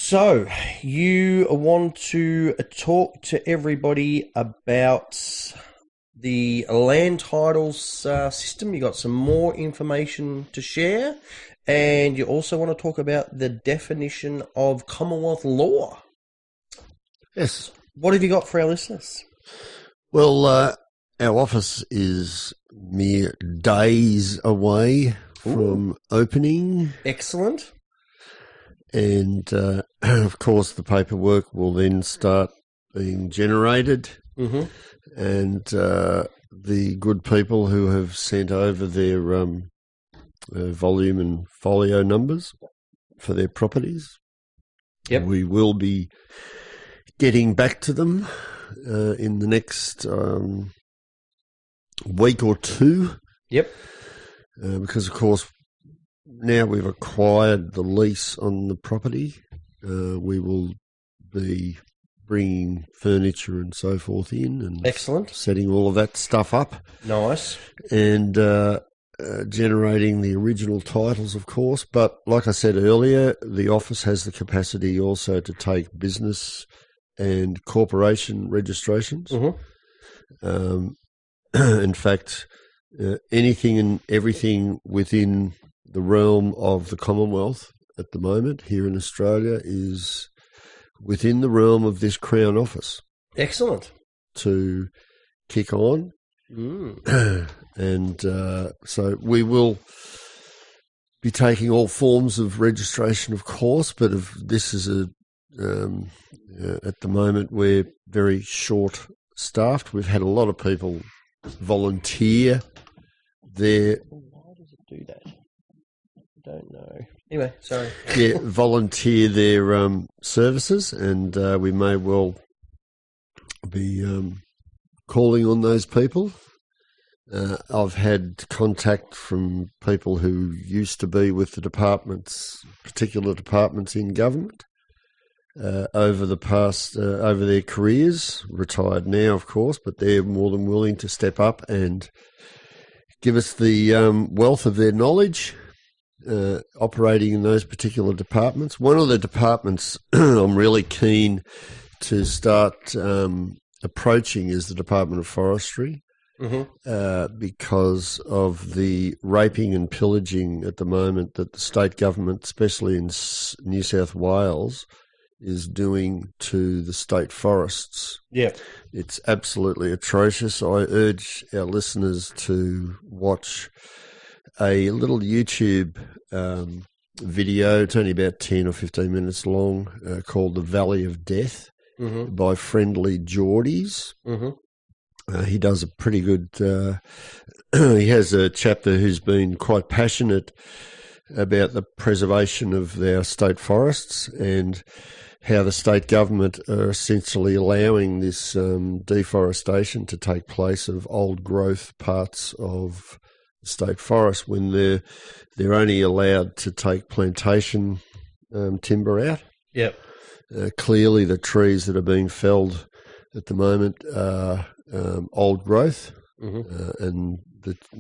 So, you want to talk to everybody about the land titles system. You got some more information to share, and you also want to talk about the definition of Commonwealth law. Yes. What have you got for our listeners? Well, our office is mere days away from opening. Excellent. And, of course, the paperwork will then start being generated. Mm-hmm. And the good people who have sent over their volume and folio numbers for their properties, Yep. we will be getting back to them in the next week or two. Yep. Because, of course, now we've acquired the lease on the property, we will be bringing furniture and so forth in and Excellent. setting all of that stuff up Nice. and generating the original titles, of course. But like I said earlier, the office has the capacity also to take business and corporation registrations. Mm-hmm. In fact, anything and everything within the realm of the Commonwealth at the moment here in Australia is within the realm of this Crown Office Excellent. to kick on. Mm. And so we will be taking all forms of registration, of course, but if this is at the moment we're very short-staffed. We've had a lot of people volunteer their... Why does it do that? I don't know. Anyway, sorry. volunteer their services, and we may well be calling on those people. I've had contact from people who used to be with the particular departments in government over their careers, retired now, of course, but they're more than willing to step up and give us the wealth of their knowledge operating in those particular departments. One of the departments I'm really keen to start approaching is the Department of Forestry. Mm-hmm. Because of the raping and pillaging at the moment that the state government, especially in New South Wales, is doing to the state forests. Yeah. It's absolutely atrocious. I urge our listeners to watch a little YouTube video. It's only about 10 or 15 minutes long, called The Valley of Death Mm-hmm. by Friendly Geordies. Mm-hmm. He does a pretty good... he has a chapter who's been quite passionate about the preservation of our state forests and how the state government are essentially allowing this deforestation to take place of old growth parts of the state forest when they're only allowed to take plantation timber out. Yep. Clearly the trees that are being felled at the moment are old growth, and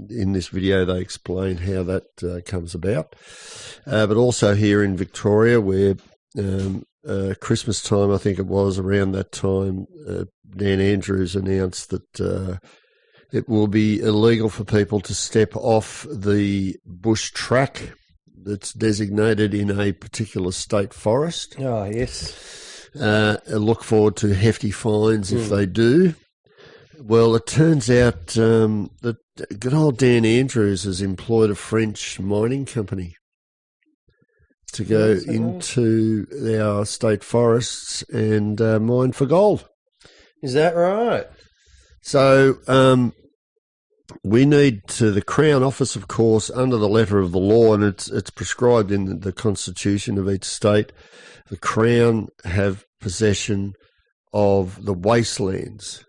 in this video they explain how that comes about. But also here in Victoria, where Christmas time, I think it was around that time, Dan Andrews announced that it will be illegal for people to step off the bush track that's designated in a particular state forest. Oh, yes. Look forward to hefty fines if they do. Well, it turns out that good old Dan Andrews has employed a French mining company to go into our state forests and mine for gold. Is that right? So we need to, the Crown Office, of course, under the letter of the law, and it's prescribed in the constitution of each state, the Crown have possession of the wastelands,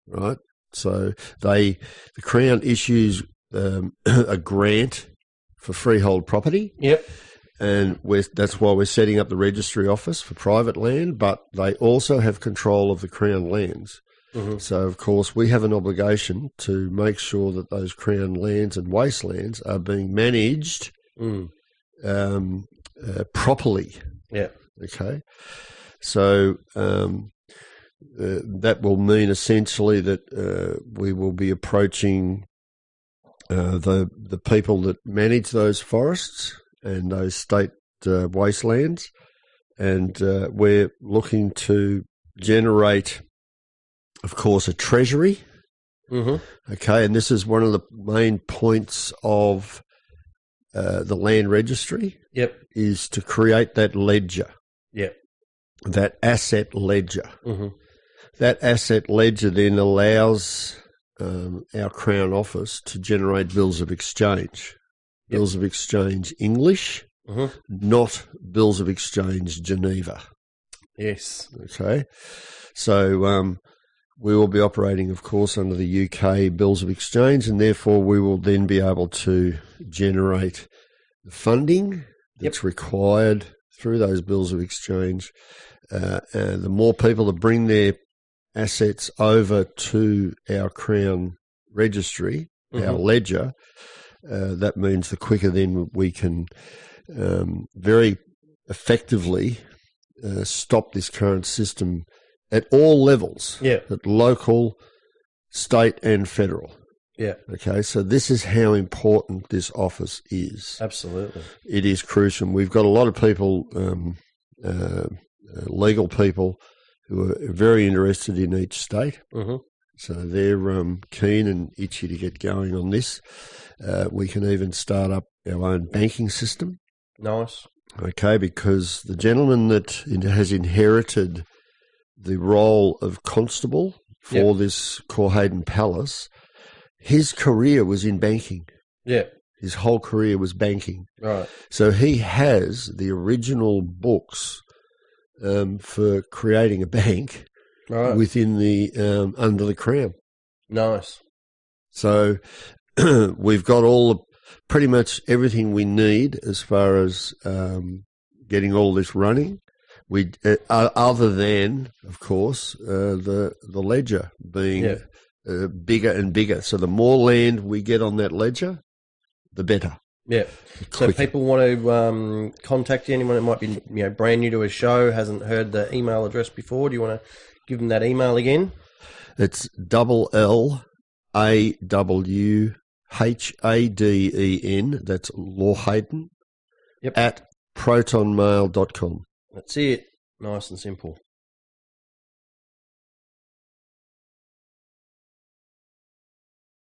right? So the Crown issues a grant for freehold property. Yep. And that's why we're setting up the registry office for private land, but they also have control of the Crown lands. So, of course, we have an obligation to make sure that those Crown lands and wastelands are being managed properly. Yeah. Okay, so that will mean essentially that we will be approaching the people that manage those forests and those state wastelands, and we're looking to generate, of course, a treasury. Mm-hmm. Okay, and this is one of the main points of the land registry. Yep. Is to create that ledger. Yep. That asset ledger. Mm-hmm. That asset ledger then allows our Crown Office to generate bills of exchange. Yep. Bills of exchange English, Mm-hmm. not bills of exchange Geneva. Yes. Okay. So we will be operating, of course, under the UK bills of exchange, and therefore we will then be able to generate the funding that's required through those bills of exchange. The more people that bring their assets over to our Crown registry, Mm-hmm. our ledger, that means the quicker then we can very effectively stop this current system at all levels, Yeah. at local, state and federal. Yeah. Okay, so this is how important this office is. Absolutely. It is crucial. We've got a lot of people, legal people, who are very interested in each state. Mm-hmm. So they're keen and itchy to get going on this. We can even start up our own banking system. Nice. Okay, because the gentleman that has inherited the role of constable for this Corhayden Palace, his career was in banking. Yeah. His whole career was banking. Right. So he has the original books for creating a bank within the under the Crown. Nice. So we've got pretty much everything we need as far as getting all this running. We other than, of course, the ledger being bigger and bigger. So the more land we get on that ledger, the better. Yeah. So if people want to contact you, anyone that might be brand new to a show, hasn't heard the email address before, do you want to give them that email again? It's LLAWHADEN, that's Lawhayden, at protonmail.com. That's it. Nice and simple.